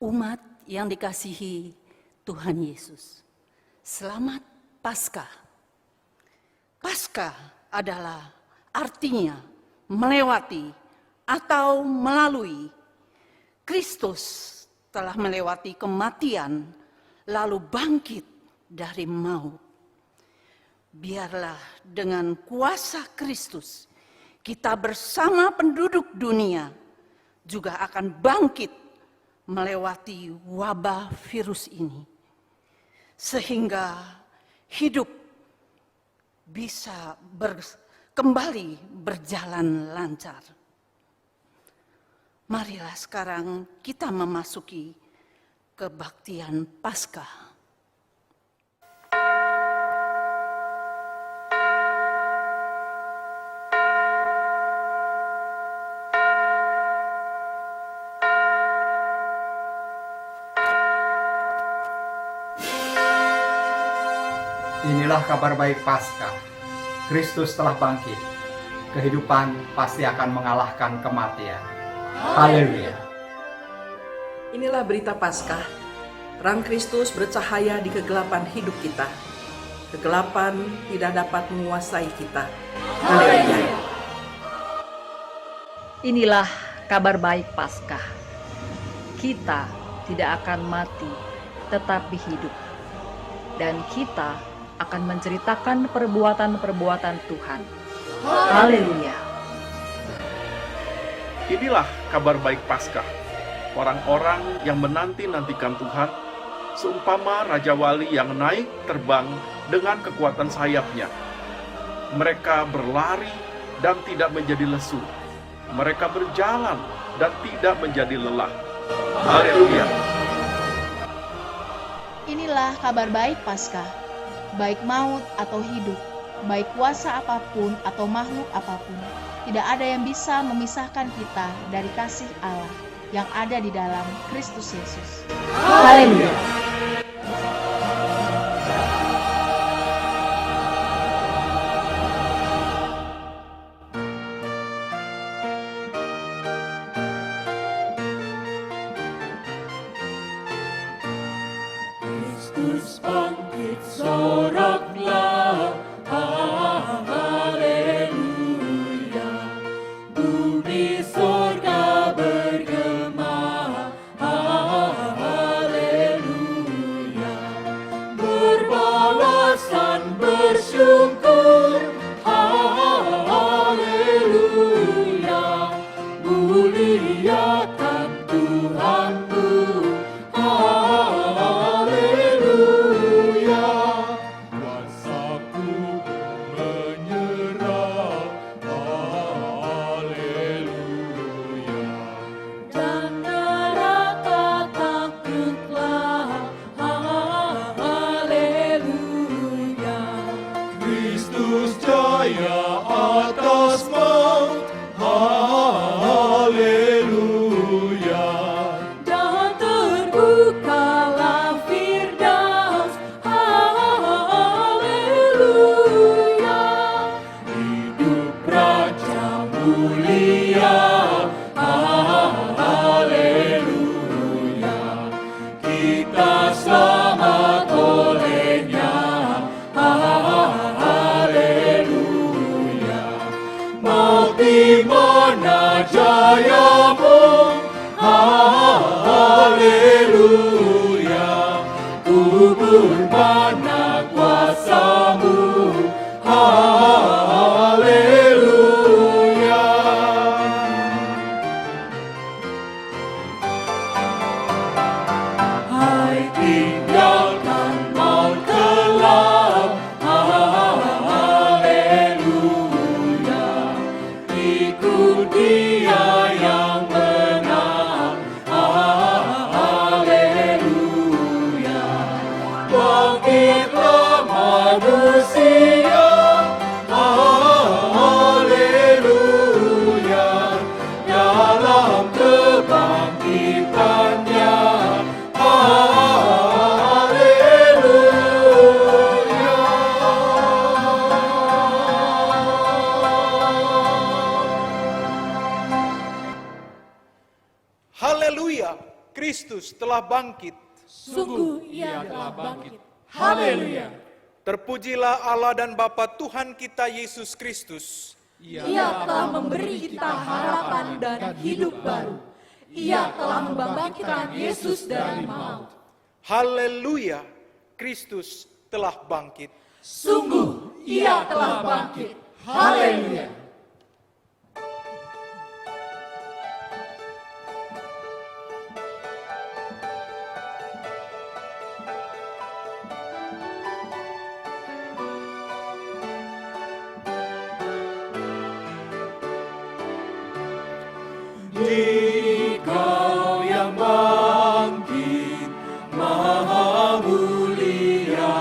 Umat yang dikasihi Tuhan Yesus, selamat Paskah. Paskah adalah artinya melewati atau melalui. Kristus telah melewati kematian, lalu bangkit dari maut. Biarlah dengan kuasa Kristus, kita bersama penduduk dunia juga akan bangkit melewati wabah virus ini, sehingga hidup bisa kembali berjalan lancar. Marilah sekarang kita memasuki kebaktian Paskah. Inilah kabar baik Paskah. Kristus telah bangkit. Kehidupan pasti akan mengalahkan kematian. Haleluya. Inilah berita Paskah. Terang Kristus bercahaya di kegelapan hidup kita. Kegelapan tidak dapat menguasai kita. Haleluya. Inilah kabar baik Paskah. Kita tidak akan mati, tetapi hidup. Dan kita akan menceritakan perbuatan-perbuatan Tuhan. Haleluya. Inilah kabar baik Paskah. Orang-orang yang menanti-nantikan Tuhan, seumpama Raja Wali yang naik terbang dengan kekuatan sayapnya. Mereka berlari dan tidak menjadi lesu. Mereka berjalan dan tidak menjadi lelah. Haleluya. Inilah kabar baik Paskah. Baik maut atau hidup, baik kuasa apapun atau makhluk apapun, tidak ada yang bisa memisahkan kita dari kasih Allah yang ada di dalam Kristus Yesus. Haleluya. Kristus bangkit, soraklah, haleluya. Bumi sorga bergema, haleluya. Berbalasan bersyukur, haleluya. Muliakan Tuhanmu, haleluya. Kuasaku menyerah, haleluya. Dan neraka takutlah, haleluya. Kristus jaya atas maut, haleluya. Dan terbukalah Firdaus, haleluya. Hidup Raja mulia, haleluya. Kita selamat olehnya, haleluya. Maut di mana jayamu, haleluya. Kubur mana kuasamu, haleluya. Hai tinggalkan maut gelap, haleluya. Ikut Dia yang menang, haleluya. Bangkitlah manusia, haleluya. Dalam kebangkitannya, Haleluya, Kristus telah telah bangkit. Sungguh Ia telah bangkit. Haleluya. Terpujilah Allah dan Bapa Tuhan kita Yesus Kristus. Ia telah memberi kita harapan dan hidup baru. Ia telah membangkitkan Yesus dari maut. Haleluya, Kristus telah bangkit. Sungguh Ia telah bangkit. Haleluya. Dikau yang bangkit maha mulia,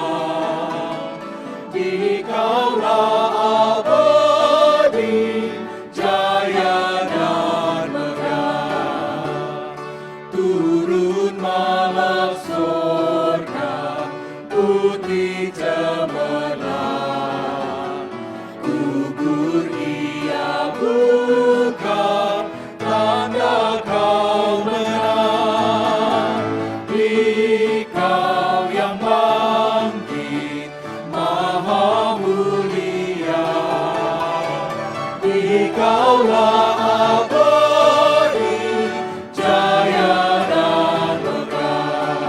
Dikaulah abadi, jaya dan megah. Turun malam surga, putih cemerlang, gugur Ia buka, tanda Kau menang. Dikau yang bangkit maha mulia, Dikaulah abadi, jaya dan megah.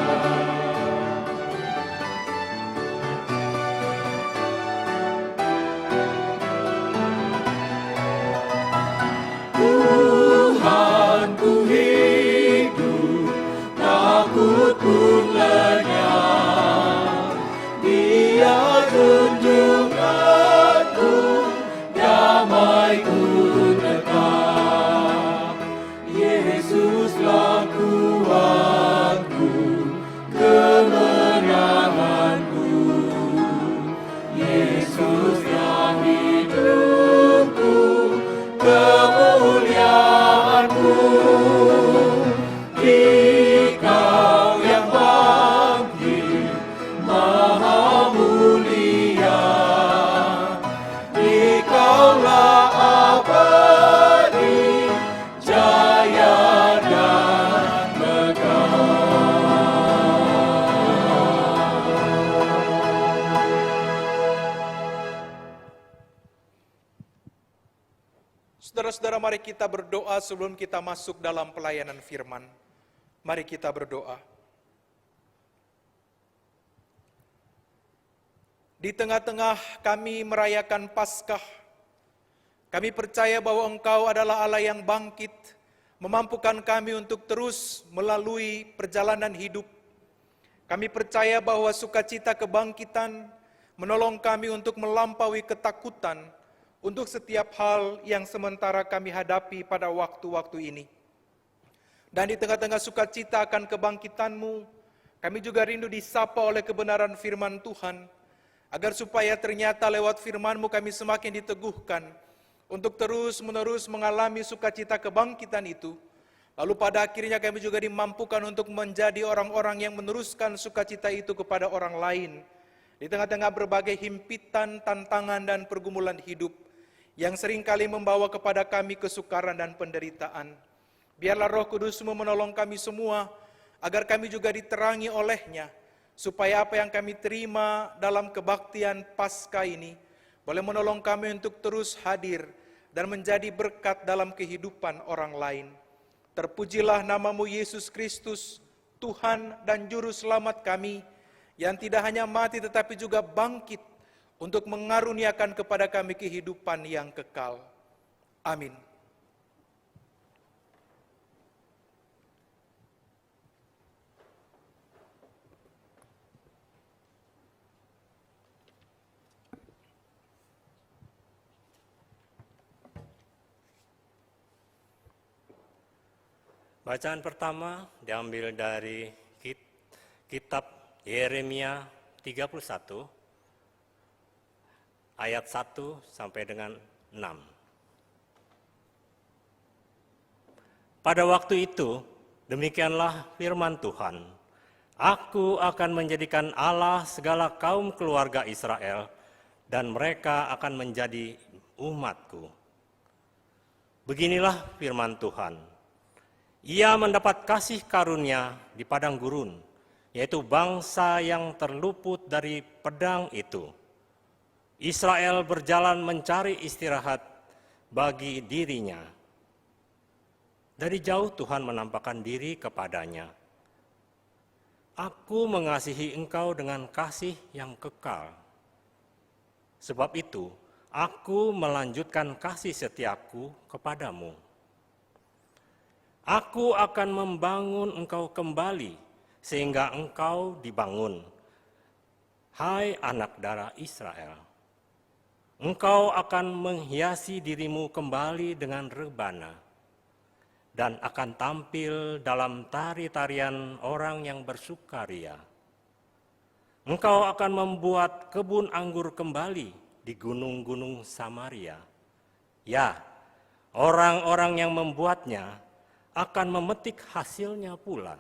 Tuhan ku hidup, takut pun lenyap. Dia junjunganku, damaiku tetap. Yesuslah kuatku, kemenanganku. Yesuslah hidupku, kemuliaanku. Dikau yang bangkit maha mulia, Dikaulah abadi, jaya dan megah. Saudara-saudara, mari kita berdoa sebelum kita masuk dalam pelayanan firman. Mari kita berdoa. Di tengah-tengah kami merayakan Paskah, kami percaya bahwa Engkau adalah Allah yang bangkit, memampukan kami untuk terus melalui perjalanan hidup. Kami percaya bahwa sukacita kebangkitan menolong kami untuk melampaui ketakutan untuk setiap hal yang sementara kami hadapi pada waktu-waktu ini. Dan di tengah-tengah sukacita akan kebangkitan-Mu, kami juga rindu disapa oleh kebenaran firman Tuhan, agar supaya ternyata lewat firman-Mu kami semakin diteguhkan untuk terus-menerus mengalami sukacita kebangkitan itu. Lalu pada akhirnya kami juga dimampukan untuk menjadi orang-orang yang meneruskan sukacita itu kepada orang lain. Di tengah-tengah berbagai himpitan, tantangan, dan pergumulan hidup yang seringkali membawa kepada kami kesukaran dan penderitaan. Biarlah Roh Kudus-Mu menolong kami semua, agar kami juga diterangi oleh-Nya, supaya apa yang kami terima dalam kebaktian Paskah ini boleh menolong kami untuk terus hadir dan menjadi berkat dalam kehidupan orang lain. Terpujilah nama-Mu Yesus Kristus, Tuhan dan Juru Selamat kami, yang tidak hanya mati tetapi juga bangkit untuk mengaruniakan kepada kami kehidupan yang kekal. Amin. Bacaan pertama diambil dari kitab Yeremia 31 ayat 1 sampai dengan 6. Pada waktu itu, demikianlah firman Tuhan, Aku akan menjadikan Allah segala kaum keluarga Israel, dan mereka akan menjadi umatku. Beginilah firman Tuhan, Ia mendapat kasih karunia di padang gurun, yaitu bangsa yang terluput dari pedang itu. Israel berjalan mencari istirahat bagi dirinya. Dari jauh Tuhan menampakkan diri kepadanya. Aku mengasihi engkau dengan kasih yang kekal. Sebab itu, aku melanjutkan kasih setiaku kepadamu. Aku akan membangun engkau kembali, sehingga engkau dibangun. Hai anak darah Israel, engkau akan menghiasi dirimu kembali dengan rebana, dan akan tampil dalam tari-tarian orang yang bersukaria. Engkau akan membuat kebun anggur kembali di gunung-gunung Samaria. Ya, orang-orang yang membuatnya akan memetik hasilnya pula.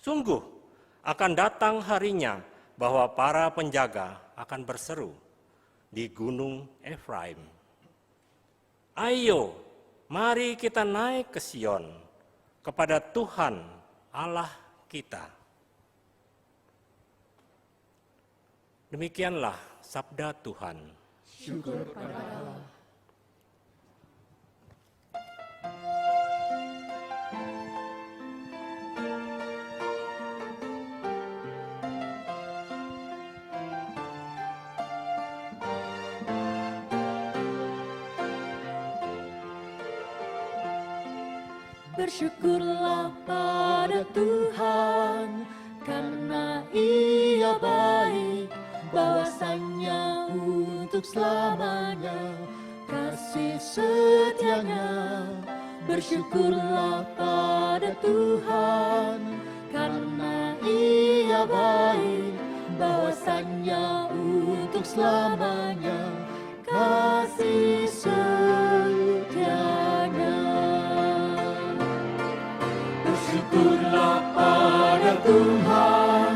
Sungguh akan datang harinya bahwa para penjaga akan berseru di gunung Efraim. Ayo, mari kita naik ke Sion, kepada Tuhan Allah kita. Demikianlah sabda Tuhan. Syukur pada Allah. Bersyukurlah pada Tuhan, karena Ia baik, bahwasanya untuk selamanya kasih setianya. Bersyukurlah pada Tuhan, karena Ia baik, bahwasanya untuk selamanya kasih setianya. Bersyukurlah pada Tuhan,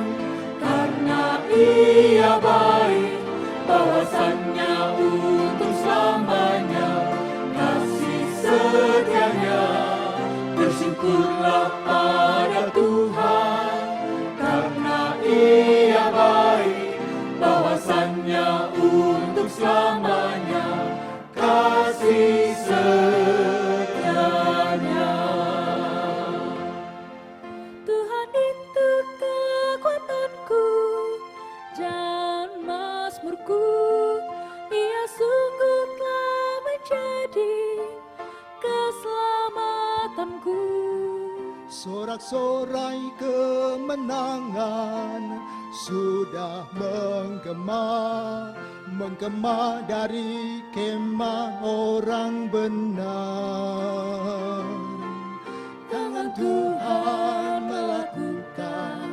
karena Ia baik, bahwasanya untuk selamanya kasih setianya. Bersyukurlah pada Tuhan, karena Ia baik, bahwasanya untuk selamanya kasih setianya. Tuhan itu kekuatanku dan mazmurku, Ia sungguh telah menjadi keselamatanku. Sorak-sorai kemenangan sudah menggema dari kemah orang benar. Tangan Tuhan melakukan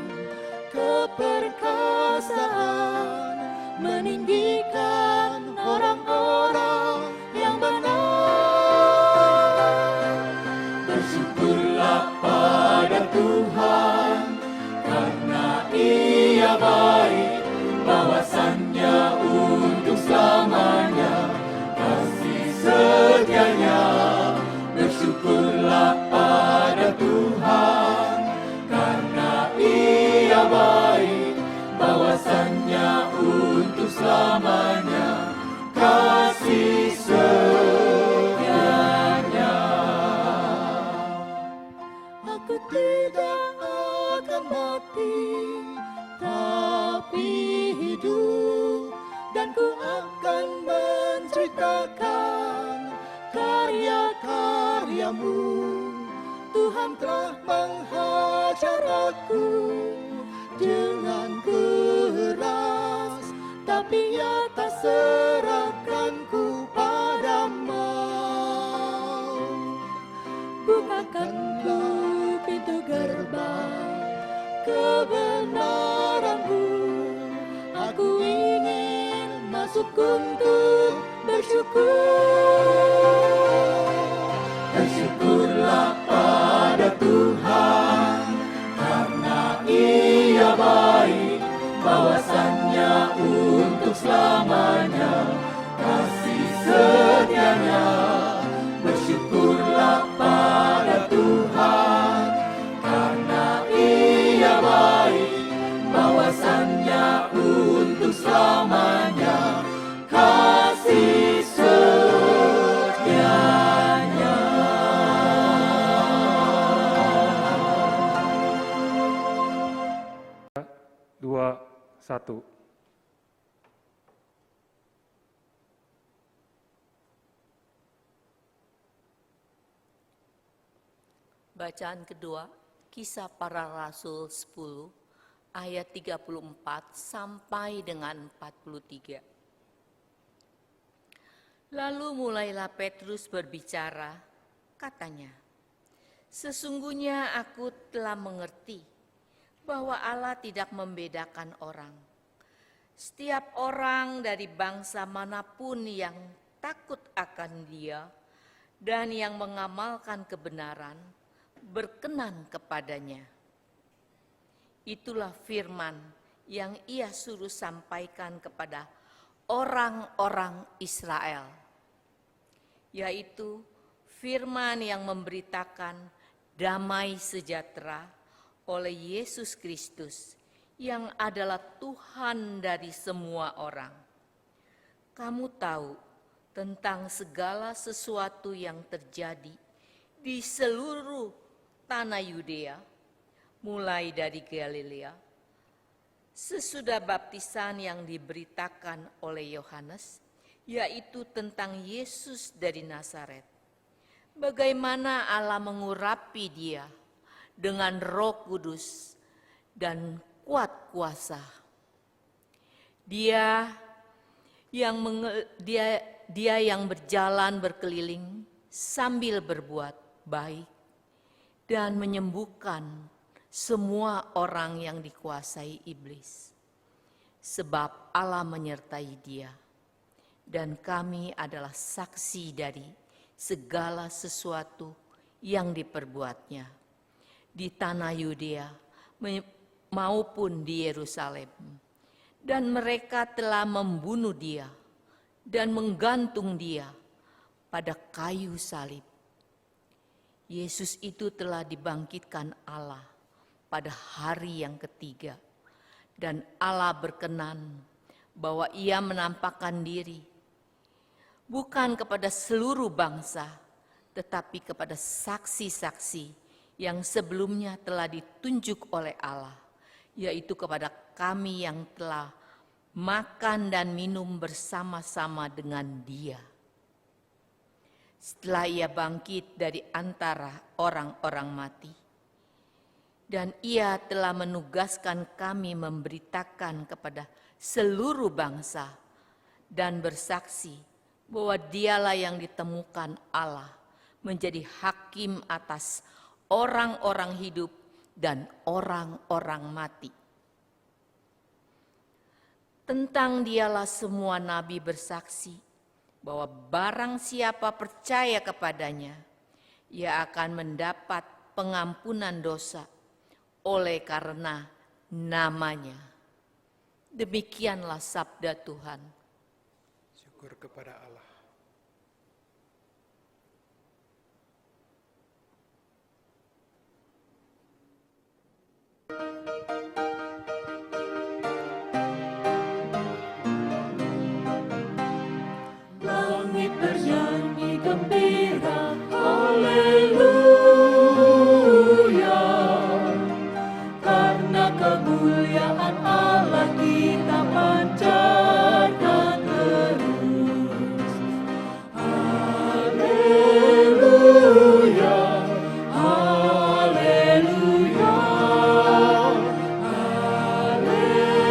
keperkasaan, meninggikan orang-orang yang benar. Bersyukurlah pada Tuhan, karena Ia baik, bahwasanya untuk selamanya kasih setianya. Bersyukurlah pada Tuhan, karena Ia baik, bahwasanya untuk selamanya kasih setianya. Aku tidak akan mati, tapi hidup, dan ku akan menceritakan karya-karyamu. Tuhan telah menghajar aku dengan keras, tapi Ia tak serahkanku pada maut. Bukakanlah pintu gerbang kebenaran-Mu, aku ingin masuk untuk bersyukur. Bersyukurlah pada Tuhan, karena Ia baik, bahwasanya untuk selamanya kasih setianya. Bersyukurlah pada Tuhan, Bacaan kedua, Kisah Para Rasul 10 ayat 34 sampai dengan 43. Lalu mulailah Petrus berbicara, katanya, "Sesungguhnya aku telah mengerti bahwa Allah tidak membedakan orang. Setiap orang dari bangsa manapun yang takut akan Dia dan yang mengamalkan kebenaran, berkenan kepadanya." Itulah firman yang Ia suruh sampaikan kepada orang-orang Israel, yaitu firman yang memberitakan damai sejahtera oleh Yesus Kristus yang adalah Tuhan dari semua orang. Kamu tahu tentang segala sesuatu yang terjadi di seluruh tanah Yudea, mulai dari Galilea, sesudah baptisan yang diberitakan oleh Yohanes, yaitu tentang Yesus dari Nazaret. Bagaimana Allah mengurapi Dia dengan Roh Kudus dan kuat kuasa. Dia yang berjalan berkeliling sambil berbuat baik dan menyembuhkan semua orang yang dikuasai iblis. Sebab Allah menyertai Dia, dan kami adalah saksi dari segala sesuatu yang diperbuatnya di tanah Yudea maupun di Yerusalem. Dan mereka telah membunuh Dia dan menggantung Dia pada kayu salib. Yesus itu telah dibangkitkan Allah pada hari yang ketiga, dan Allah berkenan bahwa Ia menampakkan diri bukan kepada seluruh bangsa, tetapi kepada saksi-saksi yang sebelumnya telah ditunjuk oleh Allah, yaitu kepada kami yang telah makan dan minum bersama-sama dengan Dia. Setelah Ia bangkit dari antara orang-orang mati, dan Ia telah menugaskan kami memberitakan kepada seluruh bangsa dan bersaksi bahwa Dialah yang ditemukan Allah menjadi hakim atas orang-orang hidup dan orang-orang mati. Tentang Dialah semua nabi bersaksi bahwa barang siapa percaya kepadanya, ia akan mendapat pengampunan dosa oleh karena namanya. Demikianlah sabda Tuhan. Syukur kepada Allah. Langit bernyanyi gembira, haleluya. Karena kemuliaan Allah kita pancarkan terus. Haleluya, haleluya,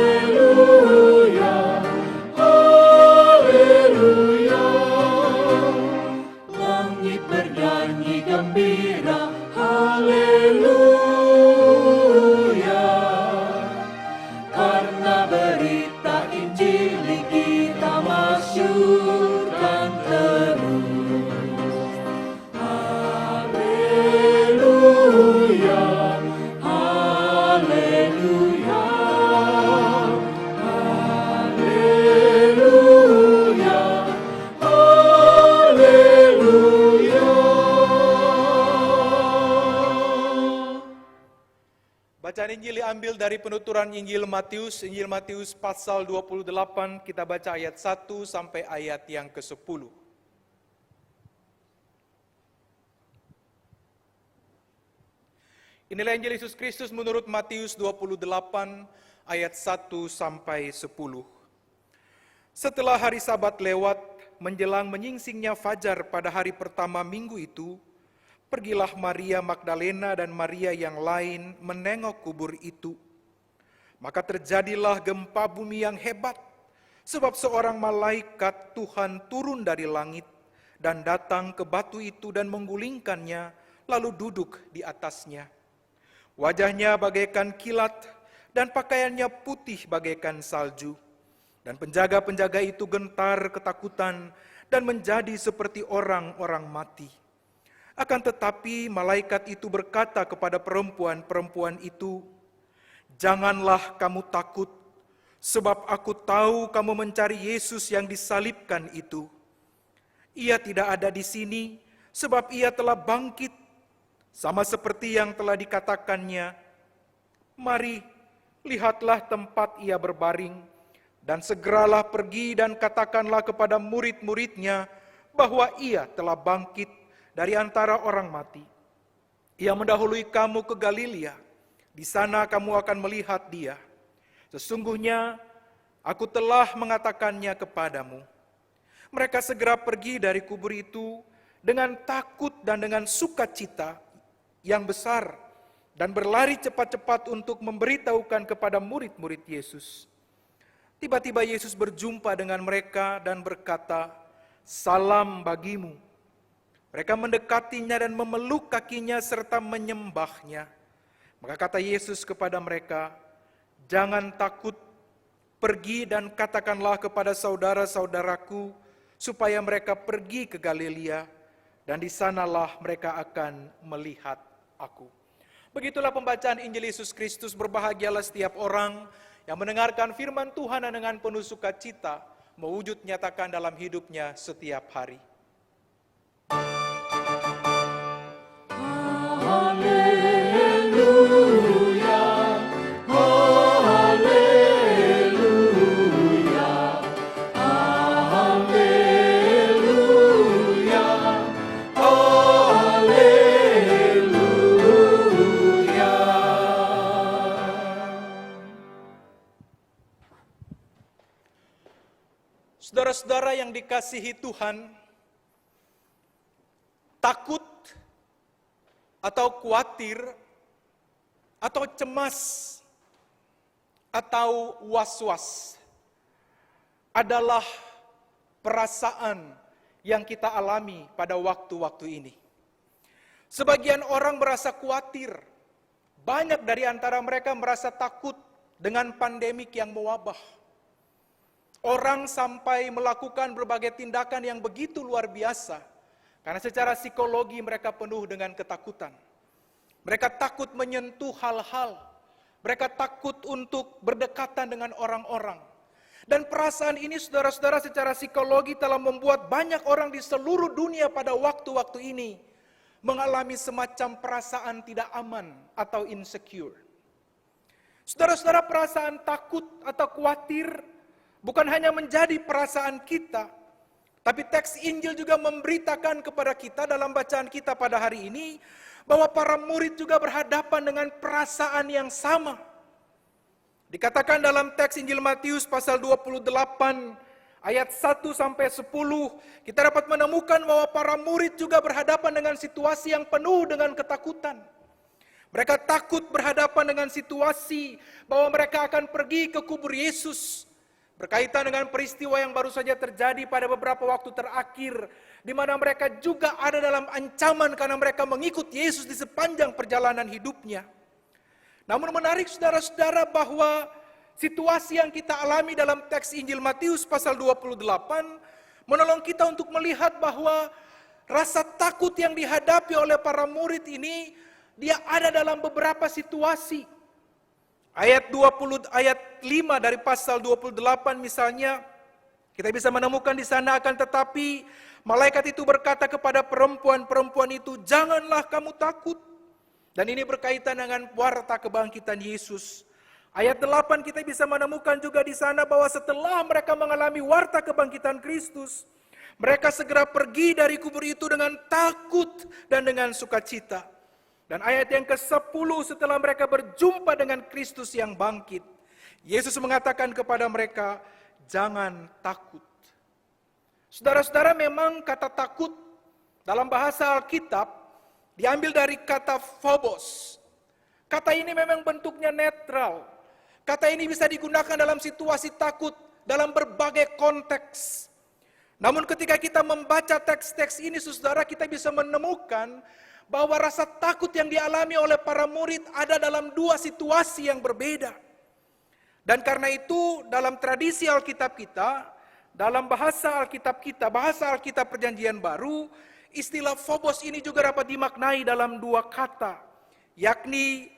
haleluya, haleluya. Langit bernyanyi gembira, haleluya. Karena berita Injil kita masyurkan terus. Haleluya, haleluya, haleluya, haleluya. Bacaan Injil diambil dari penuturan Injil Matius pasal 28, kita baca ayat 1 sampai ayat yang ke-10. Inilah Injil Yesus Kristus menurut Matius 28 ayat 1 sampai 10. Setelah hari Sabat lewat, menjelang menyingsingnya fajar pada hari pertama minggu itu, Pergilah Maria Magdalena dan Maria yang lain menengok kubur itu. Maka terjadilah gempa bumi yang hebat, sebab seorang malaikat Tuhan turun dari langit dan datang ke batu itu dan menggulingkannya, lalu duduk di atasnya. Wajahnya bagaikan kilat dan pakaiannya putih bagaikan salju. Dan penjaga-penjaga itu gentar ketakutan dan menjadi seperti orang-orang mati. Akan tetapi malaikat itu berkata kepada perempuan-perempuan itu, "Janganlah kamu takut, sebab aku tahu kamu mencari Yesus yang disalibkan itu. Ia tidak ada di sini, sebab ia telah bangkit, sama seperti yang telah dikatakannya. Mari, lihatlah tempat ia berbaring, dan segeralah pergi dan katakanlah kepada murid-muridnya bahwa ia telah bangkit dari antara orang mati. Ia mendahului kamu ke Galilea, di sana kamu akan melihat dia. Sesungguhnya aku telah mengatakannya kepadamu." Mereka segera pergi dari kubur itu dengan takut dan dengan sukacita yang besar, dan berlari cepat-cepat untuk memberitahukan kepada murid-murid Yesus. Tiba-tiba Yesus berjumpa dengan mereka dan berkata, "Salam bagimu." Mereka mendekatinya dan memeluk kakinya serta menyembahnya. Maka kata Yesus kepada mereka, "Jangan takut, pergi dan katakanlah kepada saudara-saudaraku supaya mereka pergi ke Galilea, dan di sanalah mereka akan melihat aku." Begitulah pembacaan Injil Yesus Kristus. Berbahagialah setiap orang yang mendengarkan firman Tuhan dan dengan penuh sukacita mewujud nyatakan dalam hidupnya setiap hari. Saudara-saudara yang dikasihi Tuhan, takut atau khawatir atau cemas atau was-was adalah perasaan yang kita alami pada waktu-waktu ini. Sebagian orang merasa khawatir, banyak dari antara mereka merasa takut dengan pandemik yang mewabah. Orang sampai melakukan berbagai tindakan yang begitu luar biasa, karena secara psikologi mereka penuh dengan ketakutan. Mereka takut menyentuh hal-hal, mereka takut untuk berdekatan dengan orang-orang. Dan perasaan ini saudara-saudara secara psikologi telah membuat banyak orang di seluruh dunia pada waktu-waktu ini mengalami semacam perasaan tidak aman atau insecure. Saudara-saudara, perasaan takut atau khawatir bukan hanya menjadi perasaan kita, tapi teks Injil juga memberitakan kepada kita dalam bacaan kita pada hari ini, bahwa para murid juga berhadapan dengan perasaan yang sama. Dikatakan dalam teks Injil Matius pasal 28 ayat 1-10, kita dapat menemukan bahwa para murid juga berhadapan dengan situasi yang penuh dengan ketakutan. Mereka takut berhadapan dengan situasi bahwa mereka akan pergi ke kubur Yesus, berkaitan dengan peristiwa yang baru saja terjadi pada beberapa waktu terakhir, di mana mereka juga ada dalam ancaman karena mereka mengikut Yesus di sepanjang perjalanan hidupnya. Namun menarik saudara-saudara bahwa situasi yang kita alami dalam teks Injil Matius pasal 28 menolong kita untuk melihat bahwa rasa takut yang dihadapi oleh para murid ini, dia ada dalam beberapa situasi. Ayat 5 dari pasal 28 misalnya, kita bisa menemukan di sana, akan tetapi malaikat itu berkata kepada perempuan-perempuan itu, "Janganlah kamu takut." Dan ini berkaitan dengan warta kebangkitan Yesus. Ayat 8 kita bisa menemukan juga di sana bahwa setelah mereka mengalami warta kebangkitan Kristus, mereka segera pergi dari kubur itu dengan takut dan dengan sukacita. Dan ayat yang ke-10, setelah mereka berjumpa dengan Kristus yang bangkit, Yesus mengatakan kepada mereka, "Jangan takut." Saudara-saudara, memang kata takut dalam bahasa Alkitab diambil dari kata phobos. Kata ini memang bentuknya netral. Kata ini bisa digunakan dalam situasi takut, dalam berbagai konteks. Namun ketika kita membaca teks-teks ini, saudara, kita bisa menemukan bahwa rasa takut yang dialami oleh para murid ada dalam dua situasi yang berbeda. Dan karena itu dalam tradisi Alkitab kita, dalam bahasa Alkitab kita, bahasa Alkitab Perjanjian Baru, istilah phobos ini juga dapat dimaknai dalam dua kata, yakni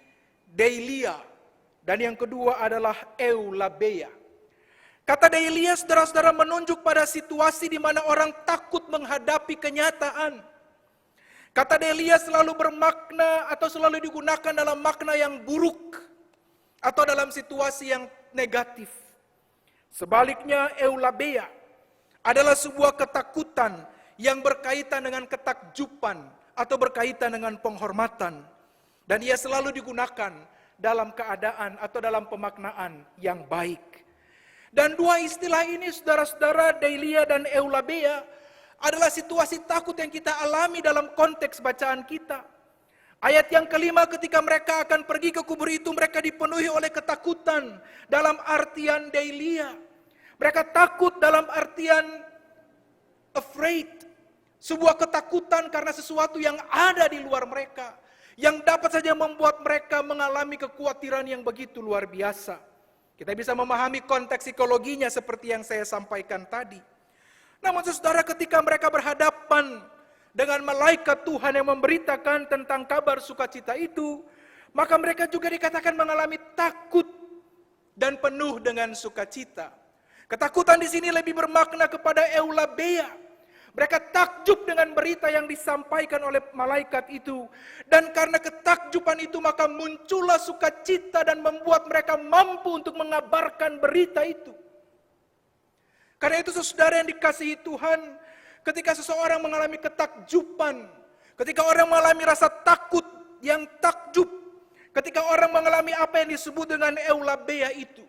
deilia, dan yang kedua adalah eulabeia. Kata deilia, saudara-saudara, menunjuk pada situasi di mana orang takut menghadapi kenyataan. Kata deilia selalu bermakna atau selalu digunakan dalam makna yang buruk atau dalam situasi yang negatif. Sebaliknya eulabeia adalah sebuah ketakutan yang berkaitan dengan ketakjuban atau berkaitan dengan penghormatan. Dan ia selalu digunakan dalam keadaan atau dalam pemaknaan yang baik. Dan dua istilah ini, saudara-saudara, deilia dan eulabeia, adalah situasi takut yang kita alami dalam konteks bacaan kita. Ayat yang kelima, ketika mereka akan pergi ke kubur itu, mereka dipenuhi oleh ketakutan dalam artian deilia. Mereka takut dalam artian afraid. Sebuah ketakutan karena sesuatu yang ada di luar mereka, yang dapat saja membuat mereka mengalami kekhawatiran yang begitu luar biasa. Kita bisa memahami konteks psikologinya seperti yang saya sampaikan tadi. Namun saudara, ketika mereka berhadapan dengan malaikat Tuhan yang memberitakan tentang kabar sukacita itu, maka mereka juga dikatakan mengalami takut dan penuh dengan sukacita. Ketakutan di sini lebih bermakna kepada eulabeia. Mereka takjub dengan berita yang disampaikan oleh malaikat itu. Dan karena ketakjuban itu maka muncullah sukacita dan membuat mereka mampu untuk mengabarkan berita itu. Karena itu saudara yang dikasihi Tuhan, ketika seseorang mengalami ketakjuban, ketika orang mengalami rasa takut yang takjub, ketika orang mengalami apa yang disebut dengan eulabeia itu,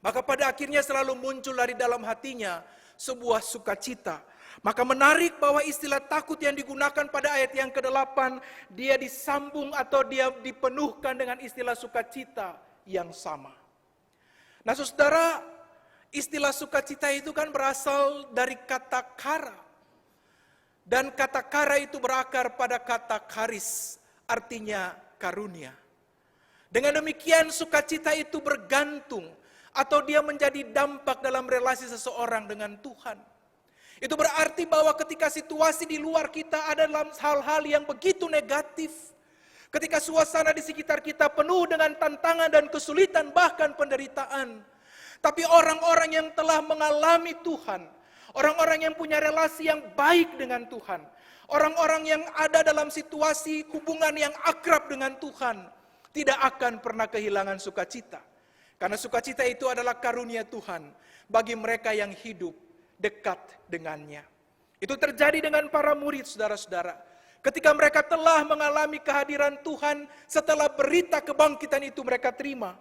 maka pada akhirnya selalu muncul dari dalam hatinya sebuah sukacita. Maka menarik bahwa istilah takut yang digunakan pada ayat yang ke-8, dia disambung atau dia dipenuhkan dengan istilah sukacita yang sama. Nah saudara, istilah sukacita itu kan berasal dari kata kara. Dan kata kara itu berakar pada kata karis, artinya karunia. Dengan demikian sukacita itu bergantung atau dia menjadi dampak dalam relasi seseorang dengan Tuhan. Itu berarti bahwa ketika situasi di luar kita ada dalam hal-hal yang begitu negatif, ketika suasana di sekitar kita penuh dengan tantangan dan kesulitan bahkan penderitaan, tapi orang-orang yang telah mengalami Tuhan, orang-orang yang punya relasi yang baik dengan Tuhan, orang-orang yang ada dalam situasi hubungan yang akrab dengan Tuhan, tidak akan pernah kehilangan sukacita. Karena sukacita itu adalah karunia Tuhan bagi mereka yang hidup dekat dengannya. Itu terjadi dengan para murid, saudara-saudara. Ketika mereka telah mengalami kehadiran Tuhan, setelah berita kebangkitan itu mereka terima,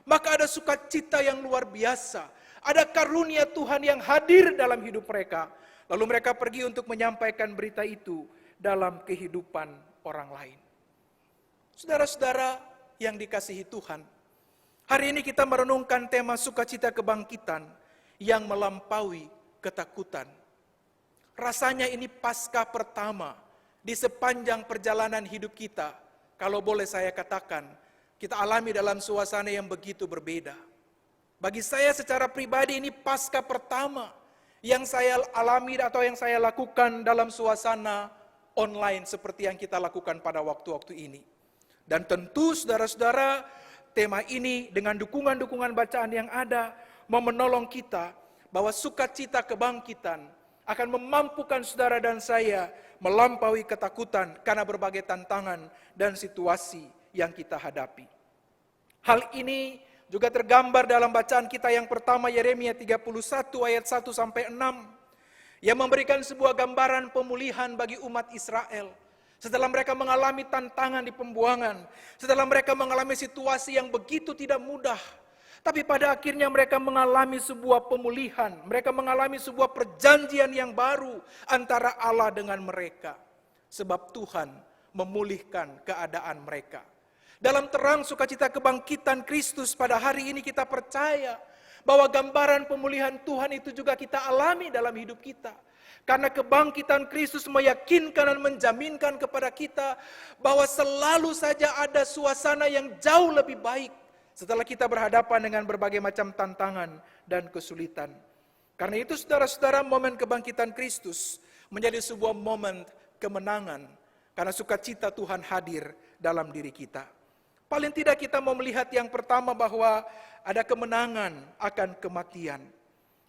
maka ada sukacita yang luar biasa. Ada karunia Tuhan yang hadir dalam hidup mereka. Lalu mereka pergi untuk menyampaikan berita itu dalam kehidupan orang lain. Saudara-saudara yang dikasihi Tuhan, hari ini kita merenungkan tema sukacita kebangkitan yang melampaui ketakutan. Rasanya ini Paskah pertama di sepanjang perjalanan hidup kita. Kalau boleh saya katakan, kita alami dalam suasana yang begitu berbeda. Bagi saya secara pribadi ini Paskah pertama yang saya alami atau yang saya lakukan dalam suasana online seperti yang kita lakukan pada waktu-waktu ini. Dan tentu saudara-saudara, tema ini dengan dukungan-dukungan bacaan yang ada mau menolong kita bahwa sukacita kebangkitan akan memampukan saudara dan saya melampaui ketakutan karena berbagai tantangan dan situasi yang kita hadapi. Hal ini juga tergambar dalam bacaan kita yang pertama, Yeremia 31 ayat 1-6, yang memberikan sebuah gambaran pemulihan bagi umat Israel. Setelah mereka mengalami tantangan di pembuangan, setelah mereka mengalami situasi yang begitu tidak mudah, tapi pada akhirnya mereka mengalami sebuah pemulihan, mereka mengalami sebuah perjanjian yang baru antara Allah dengan mereka. Sebab Tuhan memulihkan keadaan mereka. Dalam terang sukacita kebangkitan Kristus pada hari ini kita percaya bahwa gambaran pemulihan Tuhan itu juga kita alami dalam hidup kita. Karena kebangkitan Kristus meyakinkan dan menjaminkan kepada kita bahwa selalu saja ada suasana yang jauh lebih baik setelah kita berhadapan dengan berbagai macam tantangan dan kesulitan. Karena itu saudara-saudara, momen kebangkitan Kristus menjadi sebuah momen kemenangan. Karena sukacita Tuhan hadir dalam diri kita. Paling tidak kita mau melihat yang pertama bahwa ada kemenangan akan kematian.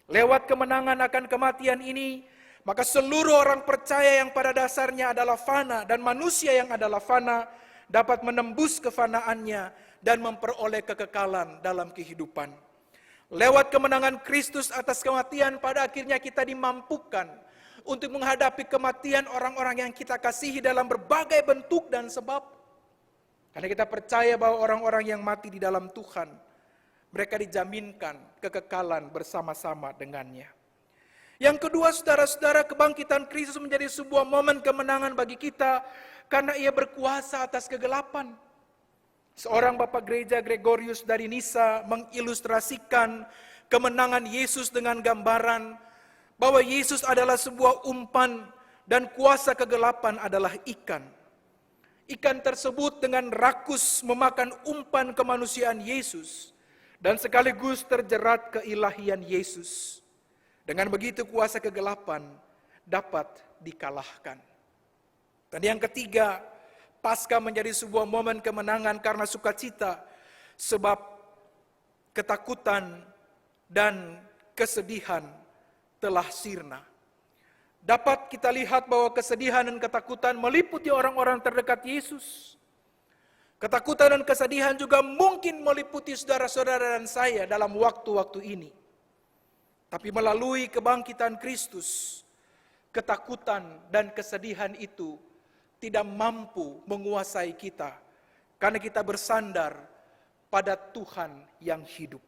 Lewat kemenangan akan kematian ini, maka seluruh orang percaya yang pada dasarnya adalah fana dan manusia yang adalah fana dapat menembus kefanaannya dan memperoleh kekekalan dalam kehidupan. Lewat kemenangan Kristus atas kematian, pada akhirnya kita dimampukan untuk menghadapi kematian orang-orang yang kita kasihi dalam berbagai bentuk dan sebab. Karena kita percaya bahwa orang-orang yang mati di dalam Tuhan, mereka dijaminkan kekekalan bersama-sama dengannya. Yang kedua, saudara-saudara, kebangkitan Kristus menjadi sebuah momen kemenangan bagi kita karena ia berkuasa atas kegelapan. Seorang Bapak Gereja Gregorius dari Nisa mengilustrasikan kemenangan Yesus dengan gambaran bahwa Yesus adalah sebuah umpan dan kuasa kegelapan adalah ikan. Ikan tersebut dengan rakus memakan umpan kemanusiaan Yesus dan sekaligus terjerat keilahian Yesus. Dengan begitu kuasa kegelapan dapat dikalahkan. Dan yang ketiga, Paskah menjadi sebuah momen kemenangan karena sukacita, sebab ketakutan dan kesedihan telah sirna. Dapat kita lihat bahwa kesedihan dan ketakutan meliputi orang-orang terdekat Yesus. Ketakutan dan kesedihan juga mungkin meliputi saudara-saudara dan saya dalam waktu-waktu ini. Tapi melalui kebangkitan Kristus, ketakutan dan kesedihan itu tidak mampu menguasai kita, karena kita bersandar pada Tuhan yang hidup.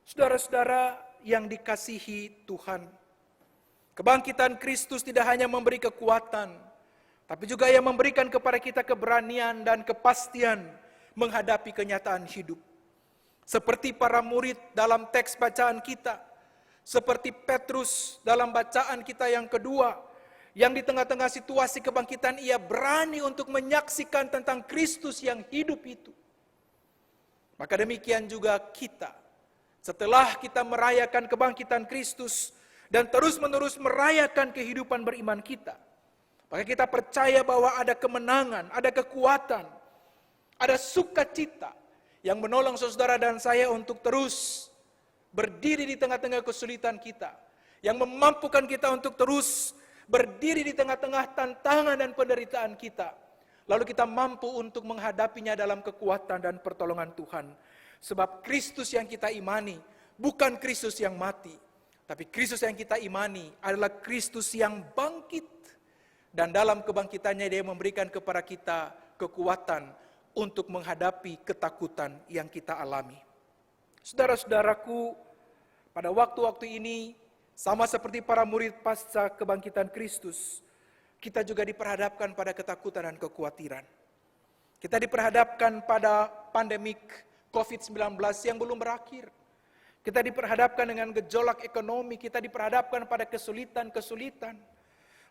Saudara-saudara yang dikasihi Tuhan, kebangkitan Kristus tidak hanya memberi kekuatan, tapi juga ia memberikan kepada kita keberanian dan kepastian menghadapi kenyataan hidup. Seperti para murid dalam teks bacaan kita, seperti Petrus dalam bacaan kita yang kedua, yang di tengah-tengah situasi kebangkitan ia berani untuk menyaksikan tentang Kristus yang hidup itu. Maka demikian juga kita, setelah kita merayakan kebangkitan Kristus dan terus-menerus merayakan kehidupan beriman kita, maka kita percaya bahwa ada kemenangan, ada kekuatan, ada sukacita yang menolong saudara dan saya untuk terus berdiri di tengah-tengah kesulitan kita, yang memampukan kita untuk terus berdiri di tengah-tengah tantangan dan penderitaan kita. Lalu kita mampu untuk menghadapinya dalam kekuatan dan pertolongan Tuhan. Sebab Kristus yang kita imani bukan Kristus yang mati, tapi Kristus yang kita imani adalah Kristus yang bangkit. Dan dalam kebangkitannya dia memberikan kepada kita kekuatan untuk menghadapi ketakutan yang kita alami. Saudara-saudaraku, pada waktu-waktu ini, sama seperti para murid pasca kebangkitan Kristus, kita juga diperhadapkan pada ketakutan dan kekhawatiran. Kita diperhadapkan pada pandemik COVID-19 yang belum berakhir. Kita diperhadapkan dengan gejolak ekonomi, kita diperhadapkan pada kesulitan-kesulitan.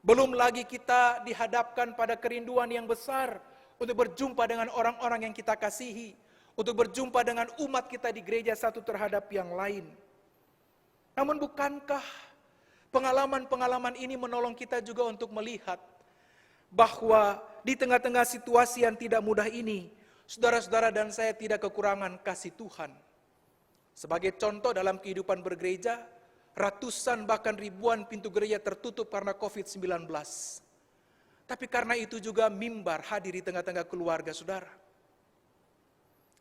Belum lagi kita dihadapkan pada kerinduan yang besar untuk berjumpa dengan orang-orang yang kita kasihi, untuk berjumpa dengan umat kita di gereja satu terhadap yang lain. Namun bukankah pengalaman-pengalaman ini menolong kita juga untuk melihat bahwa di tengah-tengah situasi yang tidak mudah ini, saudara-saudara dan saya tidak kekurangan kasih Tuhan. Sebagai contoh dalam kehidupan bergereja, ratusan bahkan ribuan pintu gereja tertutup karena COVID-19. Tapi karena itu juga mimbar hadir di tengah-tengah keluarga saudara.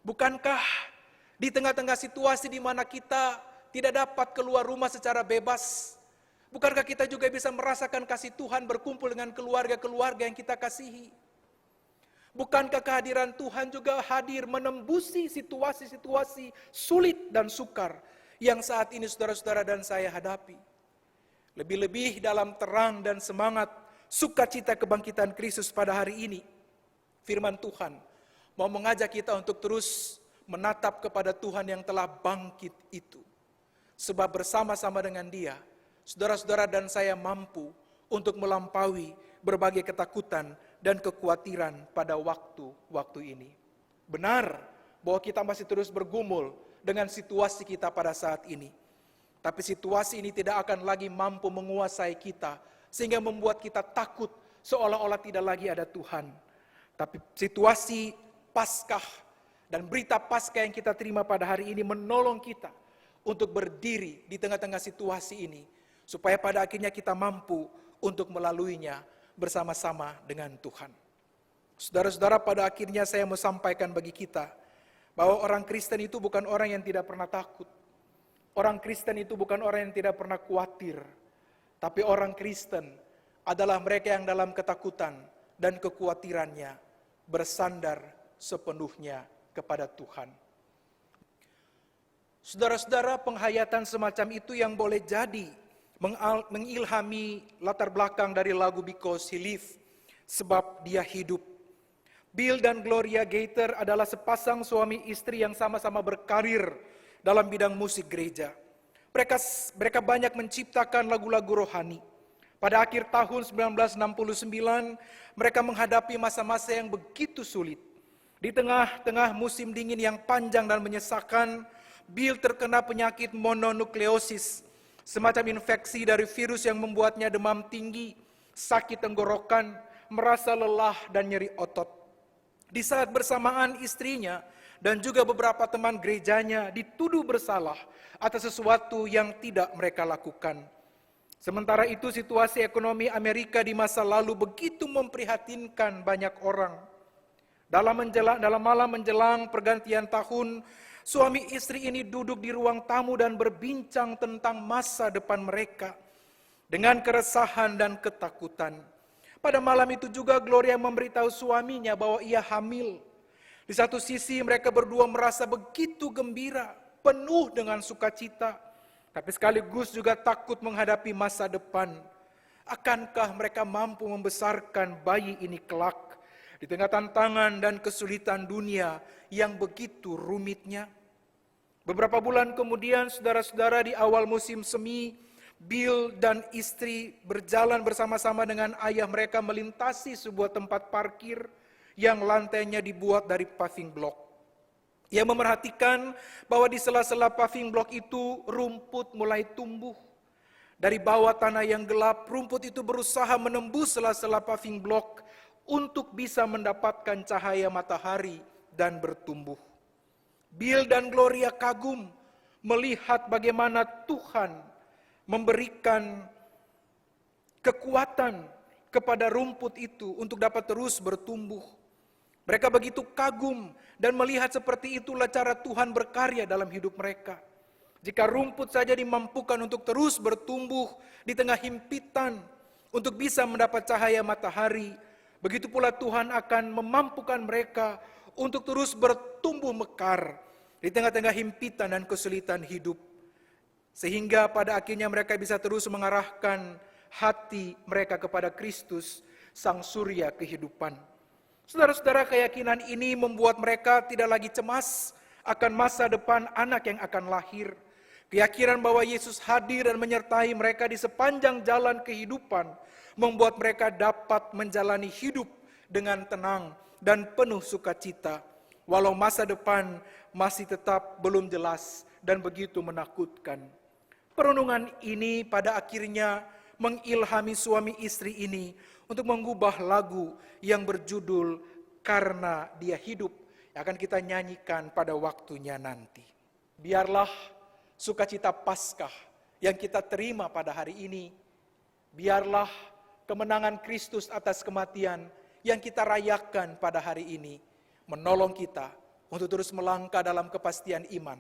Bukankah di tengah-tengah situasi di mana kita tidak dapat keluar rumah secara bebas, bukankah kita juga bisa merasakan kasih Tuhan berkumpul dengan keluarga-keluarga yang kita kasihi? Bukankah kehadiran Tuhan juga hadir menembusi situasi-situasi sulit dan sukar yang saat ini saudara-saudara dan saya hadapi? Lebih-lebih dalam terang dan semangat sukacita kebangkitan Kristus pada hari ini, Firman Tuhan mau mengajak kita untuk terus menatap kepada Tuhan yang telah bangkit itu. Sebab bersama-sama dengan Dia, saudara-saudara dan saya mampu untuk melampaui berbagai ketakutan dan kekhawatiran pada waktu-waktu ini. Benar bahwa kita masih terus bergumul dengan situasi kita pada saat ini. Tapi situasi ini tidak akan lagi mampu menguasai kita, sehingga membuat kita takut seolah-olah tidak lagi ada Tuhan. Tapi situasi Paskah dan berita Paskah yang kita terima pada hari ini menolong kita untuk berdiri di tengah-tengah situasi ini, supaya pada akhirnya kita mampu untuk melaluinya bersama-sama dengan Tuhan. Saudara-saudara, pada akhirnya saya mau sampaikan bagi kita bahwa orang Kristen itu bukan orang yang tidak pernah takut. Orang Kristen itu bukan orang yang tidak pernah khawatir. Tapi orang Kristen adalah mereka yang dalam ketakutan dan kekhawatirannya bersandar sepenuhnya kepada Tuhan. Saudara-saudara, penghayatan semacam itu yang boleh jadi mengilhami latar belakang dari lagu Because He Lives, sebab Dia hidup. Bill dan Gloria Gaither adalah sepasang suami istri yang sama-sama berkarir dalam bidang musik gereja. Mereka banyak menciptakan lagu-lagu rohani. Pada akhir tahun 1969, mereka menghadapi masa-masa yang begitu sulit. Di tengah-tengah musim dingin yang panjang dan menyesakan, Bill terkena penyakit mononukleosis, semacam infeksi dari virus yang membuatnya demam tinggi, sakit tenggorokan, merasa lelah dan nyeri otot. Di saat bersamaan istrinya dan juga beberapa teman gerejanya dituduh bersalah atas sesuatu yang tidak mereka lakukan. Sementara itu situasi ekonomi Amerika di masa lalu begitu memprihatinkan banyak orang. Dalam malam menjelang pergantian tahun, suami istri ini duduk di ruang tamu dan berbincang tentang masa depan mereka dengan keresahan dan ketakutan. Pada malam itu juga Gloria memberitahu suaminya bahwa ia hamil. Di satu sisi mereka berdua merasa begitu gembira, penuh dengan sukacita, tapi sekaligus juga takut menghadapi masa depan. Akankah mereka mampu membesarkan bayi ini kelak di tengah tantangan dan kesulitan dunia yang begitu rumitnya? Beberapa bulan kemudian, saudara-saudara, di awal musim semi, Bill dan istri berjalan bersama-sama dengan ayah mereka melintasi sebuah tempat parkir yang lantainya dibuat dari paving block. Ia memerhatikan bahwa di sela-sela paving block itu rumput mulai tumbuh. Dari bawah tanah yang gelap, rumput itu berusaha menembus sela-sela paving block untuk bisa mendapatkan cahaya matahari dan bertumbuh. Bill dan Gloria kagum melihat bagaimana Tuhan memberikan kekuatan kepada rumput itu untuk dapat terus bertumbuh. Mereka begitu kagum dan melihat seperti itulah cara Tuhan berkarya dalam hidup mereka. Jika rumput saja dimampukan untuk terus bertumbuh di tengah himpitan untuk bisa mendapat cahaya matahari, begitu pula Tuhan akan memampukan mereka untuk terus bertumbuh mekar di tengah-tengah himpitan dan kesulitan hidup. Sehingga pada akhirnya mereka bisa terus mengarahkan hati mereka kepada Kristus, Sang Surya kehidupan. Saudara-saudara, keyakinan ini membuat mereka tidak lagi cemas akan masa depan anak yang akan lahir. Keyakinan bahwa Yesus hadir dan menyertai mereka di sepanjang jalan kehidupan membuat mereka dapat menjalani hidup dengan tenang dan penuh sukacita, walau masa depan masih tetap belum jelas dan begitu menakutkan. Perenungan ini pada akhirnya mengilhami suami istri ini untuk mengubah lagu yang berjudul Karena Dia Hidup, yang akan kita nyanyikan pada waktunya nanti. Biarlah sukacita Paskah yang kita terima pada hari ini, biarlah kemenangan Kristus atas kematian yang kita rayakan pada hari ini menolong kita untuk terus melangkah dalam kepastian iman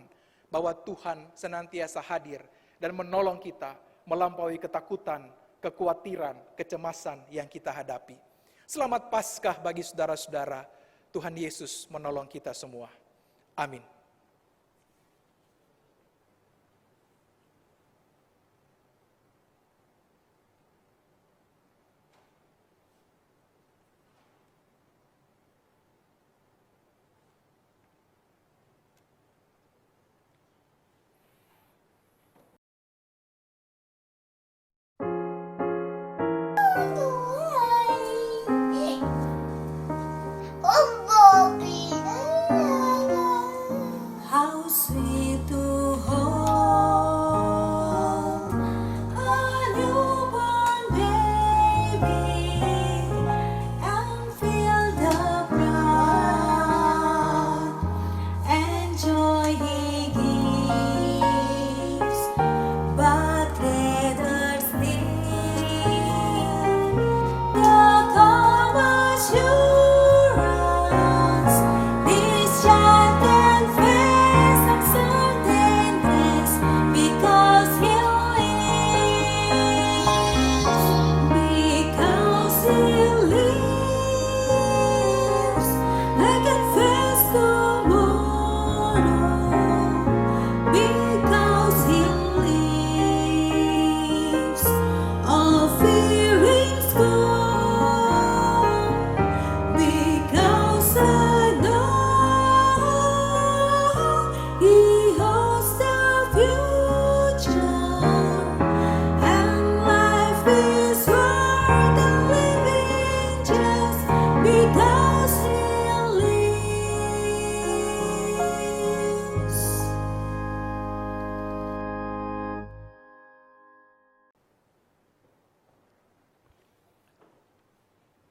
bahwa Tuhan senantiasa hadir dan menolong kita melampaui ketakutan, kekhawatiran, kecemasan yang kita hadapi. Selamat Paskah bagi saudara-saudara. Tuhan Yesus menolong kita semua. Amin.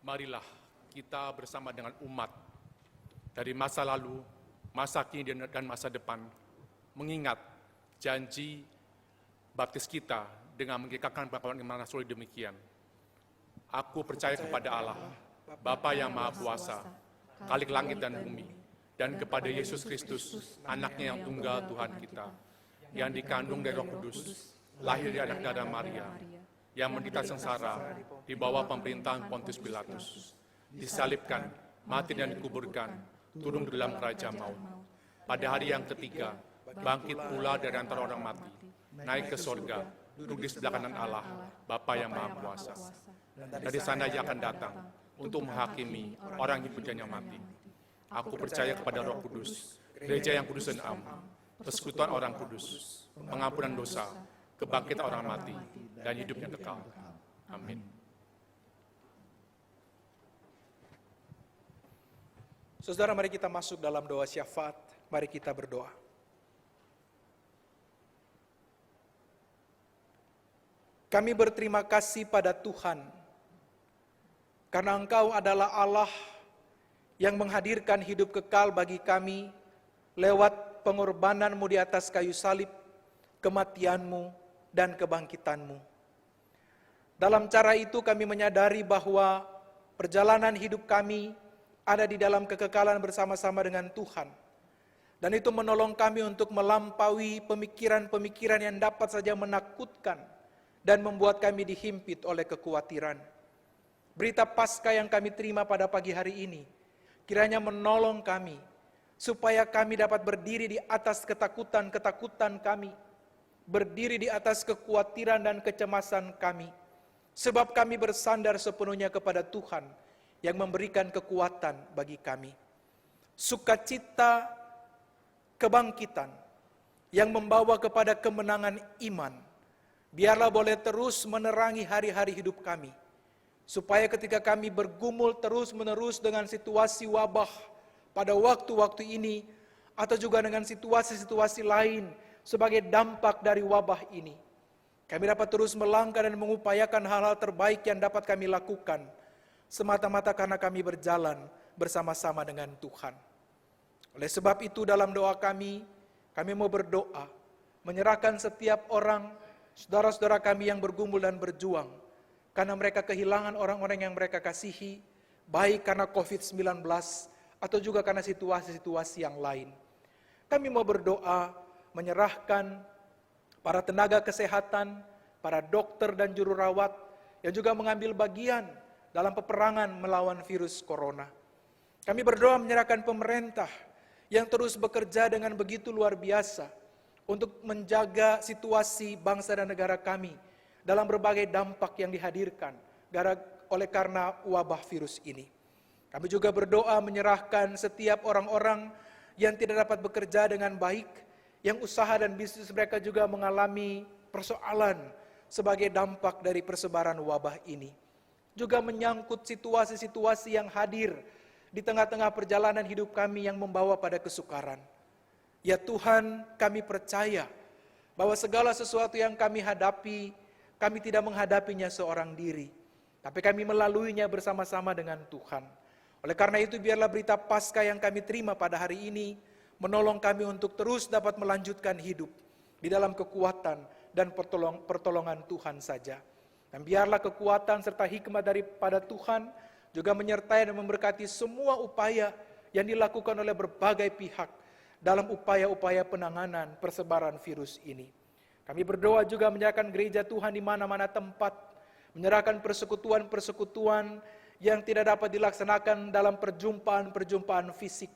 marilah kita bersama dengan umat dari masa lalu, masa kini, dan masa depan, mengingat janji baptis kita dengan mengikatkan pengakuan iman rasuli demikian. Aku percaya kepada Allah, Bapa yang Maha Kuasa, Khalik langit dan bumi, dan kepada Yesus Kristus, anaknya yang tunggal Tuhan kita, yang dikandung dari Roh Kudus, lahir dari anak darah Maria, yang menderita sengsara di bawah pemerintahan Pontius Pilatus, disalibkan, mati dan dikuburkan, turun di dalam kerajaan maut. Pada hari yang ketiga, bangkit pula dari antara orang mati, naik ke sorga, duduk di sebelah kanan Allah, Bapa yang Maha Kuasa. Dari sana Ia akan datang untuk menghakimi orang yang hidup dan yang mati. Aku percaya kepada Roh Kudus, gereja yang kudus dan am, persekutuan orang kudus, pengampunan dosa, kebangkitan orang mati, dan hidup yang kekal. Amin. Saudara, mari kita masuk dalam doa syafaat. Mari kita berdoa. Kami berterima kasih pada Tuhan, karena Engkau adalah Allah yang menghadirkan hidup kekal bagi kami lewat pengorbanan-Mu di atas kayu salib, kematian-Mu, dan kebangkitan-Mu. Dalam cara itu kami menyadari bahwa perjalanan hidup kami ada di dalam kekekalan bersama-sama dengan Tuhan. Dan itu menolong kami untuk melampaui pemikiran-pemikiran yang dapat saja menakutkan dan membuat kami dihimpit oleh kekhawatiran. Berita Paskah yang kami terima pada pagi hari ini, kiranya menolong kami, supaya kami dapat berdiri di atas ketakutan-ketakutan kami, berdiri di atas kekhawatiran dan kecemasan kami, sebab kami bersandar sepenuhnya kepada Tuhan yang memberikan kekuatan bagi kami. Sukacita kebangkitan yang membawa kepada kemenangan iman, biarlah boleh terus menerangi hari-hari hidup kami, supaya ketika kami bergumul terus-menerus dengan situasi wabah pada waktu-waktu ini, atau juga dengan situasi-situasi lain sebagai dampak dari wabah ini, kami dapat terus melangkah dan mengupayakan hal-hal terbaik yang dapat kami lakukan, semata-mata karena kami berjalan bersama-sama dengan Tuhan. Oleh sebab itu dalam doa kami mau berdoa, menyerahkan setiap orang, saudara-saudara kami yang bergumul dan berjuang, karena mereka kehilangan orang-orang yang mereka kasihi, baik karena COVID-19 atau juga karena situasi-situasi yang lain. Kami mau berdoa, menyerahkan para tenaga kesehatan, para dokter dan juru rawat yang juga mengambil bagian dalam peperangan melawan virus corona. Kami berdoa menyerahkan pemerintah yang terus bekerja dengan begitu luar biasa untuk menjaga situasi bangsa dan negara kami dalam berbagai dampak yang dihadirkan oleh karena wabah virus ini. Kami juga berdoa menyerahkan setiap orang-orang yang tidak dapat bekerja dengan baik, yang usaha dan bisnis mereka juga mengalami persoalan sebagai dampak dari persebaran wabah ini. Juga menyangkut situasi-situasi yang hadir di tengah-tengah perjalanan hidup kami yang membawa pada kesukaran. Ya Tuhan, kami percaya bahwa segala sesuatu yang kami hadapi, kami tidak menghadapinya seorang diri, tapi kami melaluinya bersama-sama dengan Tuhan. Oleh karena itu, biarlah berita Paskah yang kami terima pada hari ini menolong kami untuk terus dapat melanjutkan hidup di dalam kekuatan dan pertolongan Tuhan saja. Dan biarlah kekuatan serta hikmat daripada Tuhan juga menyertai dan memberkati semua upaya yang dilakukan oleh berbagai pihak dalam upaya-upaya penanganan persebaran virus ini. Kami berdoa juga menyerahkan gereja Tuhan di mana-mana tempat, menyerahkan persekutuan-persekutuan yang tidak dapat dilaksanakan dalam perjumpaan-perjumpaan fisik.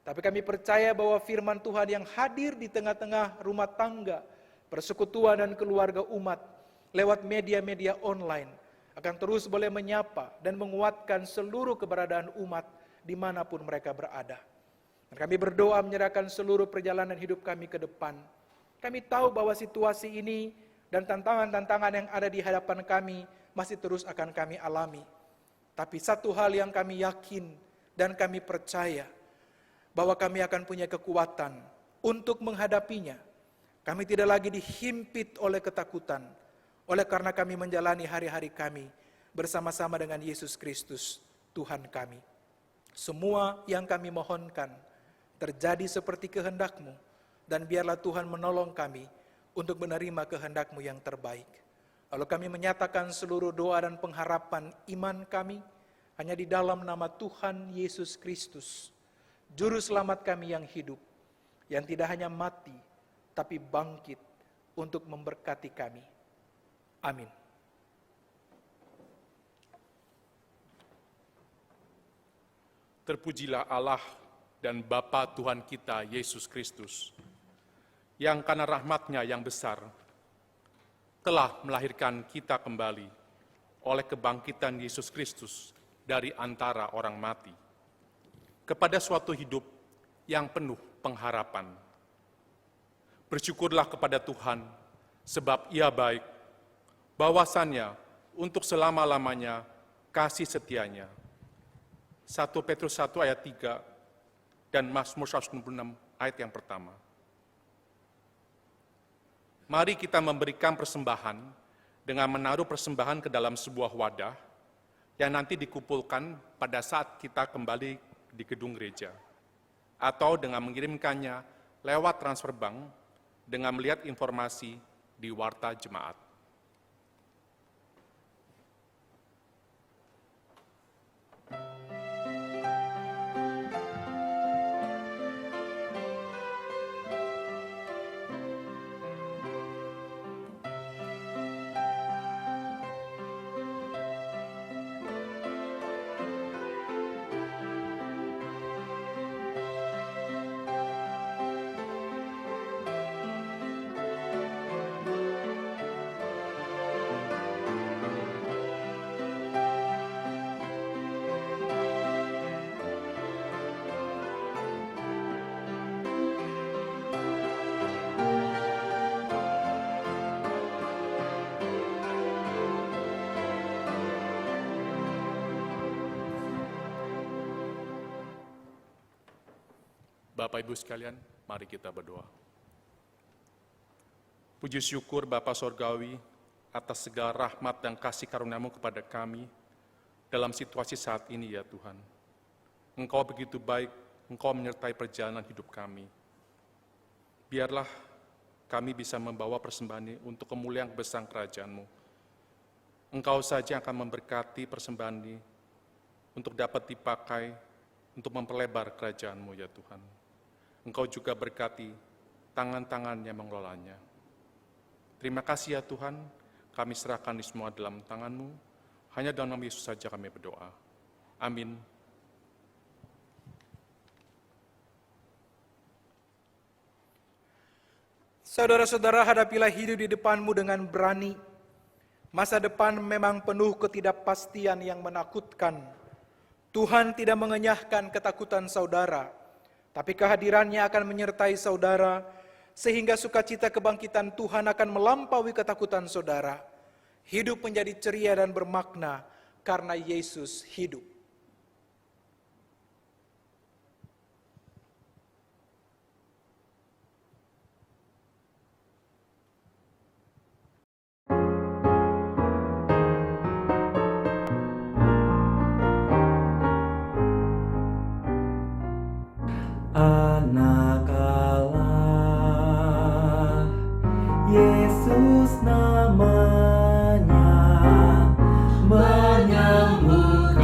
Tapi kami percaya bahwa firman Tuhan yang hadir di tengah-tengah rumah tangga, persekutuan dan keluarga umat lewat media-media online akan terus boleh menyapa dan menguatkan seluruh keberadaan umat dimanapun mereka berada. Dan kami berdoa menyerahkan seluruh perjalanan hidup kami ke depan. Kami tahu bahwa situasi ini dan tantangan-tantangan yang ada di hadapan kami masih terus akan kami alami. Tapi satu hal yang kami yakin dan kami percaya, bahwa kami akan punya kekuatan untuk menghadapinya. Kami tidak lagi dihimpit oleh ketakutan, oleh karena kami menjalani hari-hari kami bersama-sama dengan Yesus Kristus, Tuhan kami. Semua yang kami mohonkan terjadi seperti kehendak-Mu, dan biarlah Tuhan menolong kami untuk menerima kehendak-Mu yang terbaik. Lalu kami menyatakan seluruh doa dan pengharapan iman kami hanya di dalam nama Tuhan Yesus Kristus, Juru Selamat kami yang hidup, yang tidak hanya mati, tapi bangkit untuk memberkati kami. Amin. Terpujilah Allah dan Bapa Tuhan kita Yesus Kristus, yang karena rahmat-Nya yang besar telah melahirkan kita kembali oleh kebangkitan Yesus Kristus dari antara orang mati kepada suatu hidup yang penuh pengharapan. Bersyukurlah kepada Tuhan sebab Ia baik, bahwasannya untuk selama-lamanya kasih setia-Nya. 1 Petrus 1 ayat 3 dan Mazmur 196 ayat yang pertama. Mari kita memberikan persembahan dengan menaruh persembahan ke dalam sebuah wadah yang nanti dikumpulkan pada saat kita kembali di gedung gereja, atau dengan mengirimkannya lewat transfer bank dengan melihat informasi di warta jemaat. Bapak Ibu sekalian, mari kita berdoa. Puji syukur Bapa Sorgawi atas segala rahmat dan kasih karunia-Mu kepada kami dalam situasi saat ini ya Tuhan. Engkau begitu baik, Engkau menyertai perjalanan hidup kami. Biarlah kami bisa membawa persembahan ini untuk kemuliaan kebesaran kerajaan-Mu. Engkau saja yang akan memberkati persembahan ini untuk dapat dipakai untuk memperlebar kerajaan-Mu ya Tuhan. Engkau juga berkati tangan-tangan yang mengelolanya. Terima kasih ya Tuhan, kami serahkan ini semua dalam tangan-Mu. Hanya dalam nama Yesus saja kami berdoa. Amin. Saudara-saudara, hadapilah hidup di depan-Mu dengan berani. Masa depan memang penuh ketidakpastian yang menakutkan. Tuhan tidak mengenyahkan ketakutan saudara, tapi kehadirannya akan menyertai saudara, sehingga sukacita kebangkitan Tuhan akan melampaui ketakutan saudara. Hidup menjadi ceria dan bermakna karena Yesus hidup. Anak Allah, Yesus namanya, menyembuhkan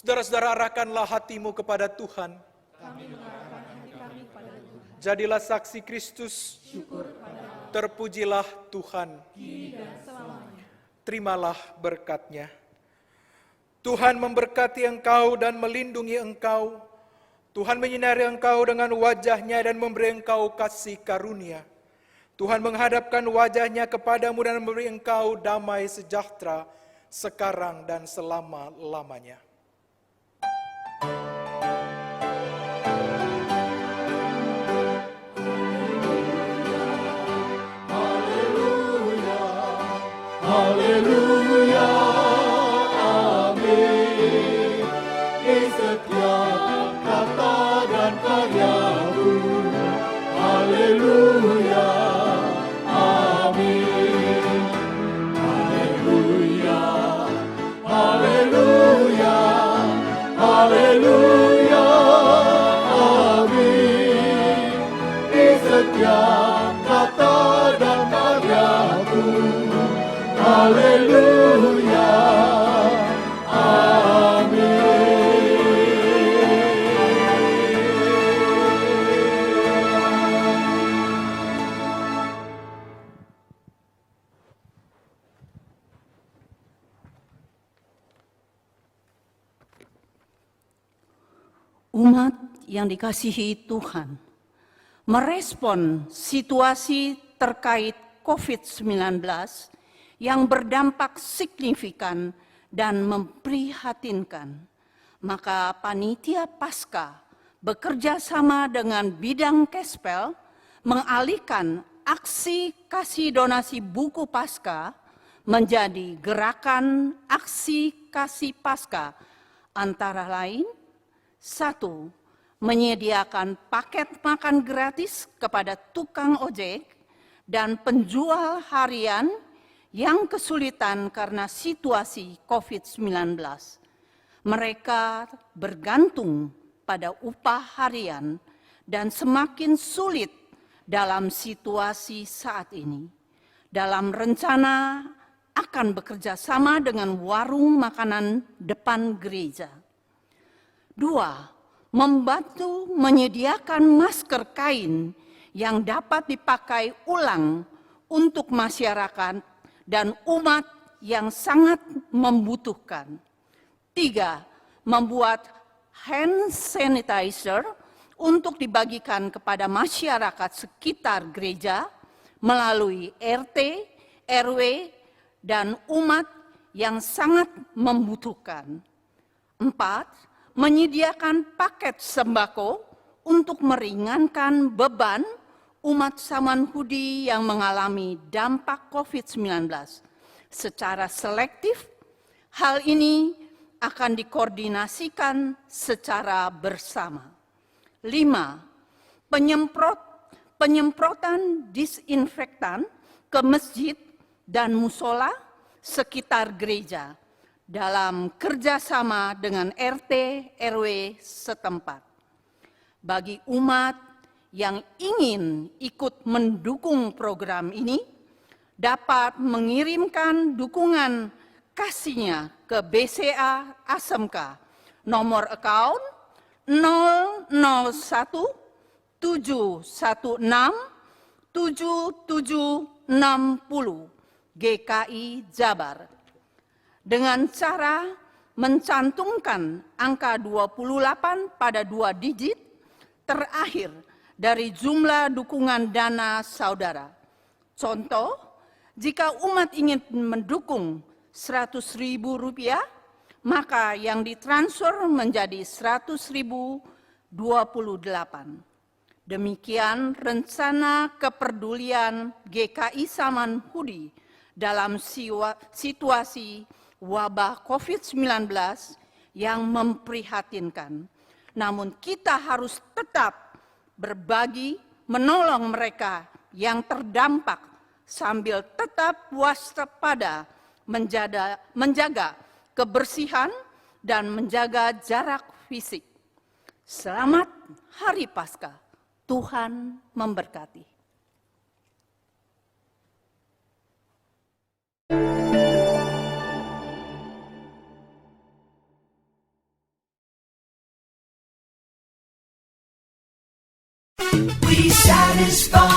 Saudara-saudara, arahkanlah hatimu kepada Tuhan. Jadilah saksi Kristus. Terpujilah Tuhan. Terimalah berkat-Nya. Tuhan memberkati engkau dan melindungi engkau. Tuhan menyinari engkau dengan wajah-Nya dan memberi engkau kasih karunia. Tuhan menghadapkan wajah-Nya kepadamu dan memberi engkau damai sejahtera sekarang dan selama-lamanya. Haleluya, amin. Di setiap kata dan karyaku, haleluya, amin. Haleluya, haleluya, haleluya, amin. Di setiap kata dan karyaku, haleluya, amin. Umat yang dikasihi Tuhan, merespon situasi terkait COVID-19 yang berdampak signifikan dan memprihatinkan, maka Panitia Paskah bekerja sama dengan bidang Kespel mengalihkan aksi kasih donasi buku Paskah menjadi gerakan aksi kasih Paskah, antara lain 1. Menyediakan paket makan gratis kepada tukang ojek dan penjual harian yang kesulitan karena situasi COVID-19. Mereka bergantung pada upah harian dan semakin sulit dalam situasi saat ini, dalam rencana akan bekerja sama dengan warung makanan depan gereja. 2. Membantu menyediakan masker kain yang dapat dipakai ulang untuk masyarakat dan umat yang sangat membutuhkan. 3. Membuat hand sanitizer untuk dibagikan kepada masyarakat sekitar gereja melalui RT, RW, dan umat yang sangat membutuhkan. 4. Menyediakan paket sembako untuk meringankan beban umat Samanhudi yang mengalami dampak COVID-19. Secara selektif, hal ini akan dikoordinasikan secara bersama. 5. Penyemprotan disinfektan ke masjid dan musola sekitar gereja dalam kerjasama dengan RT RW setempat. Bagi umat yang ingin ikut mendukung program ini, dapat mengirimkan dukungan kasihnya ke BCA ASMK, nomor account 001 716 7760 GKI Jabar, dengan cara mencantumkan angka 28 pada 2 digit terakhir dari jumlah dukungan dana saudara. Contoh, jika umat ingin mendukung Rp100.000, maka yang ditransfer menjadi Rp100.028. Demikian rencana kepedulian GKI Samanhudi dalam situasi wabah COVID-19 yang memprihatinkan. Namun kita harus tetap berbagi, menolong mereka yang terdampak sambil tetap waspada, menjaga kebersihan dan menjaga jarak fisik. Selamat Hari Paskah. Tuhan memberkati. We satisfy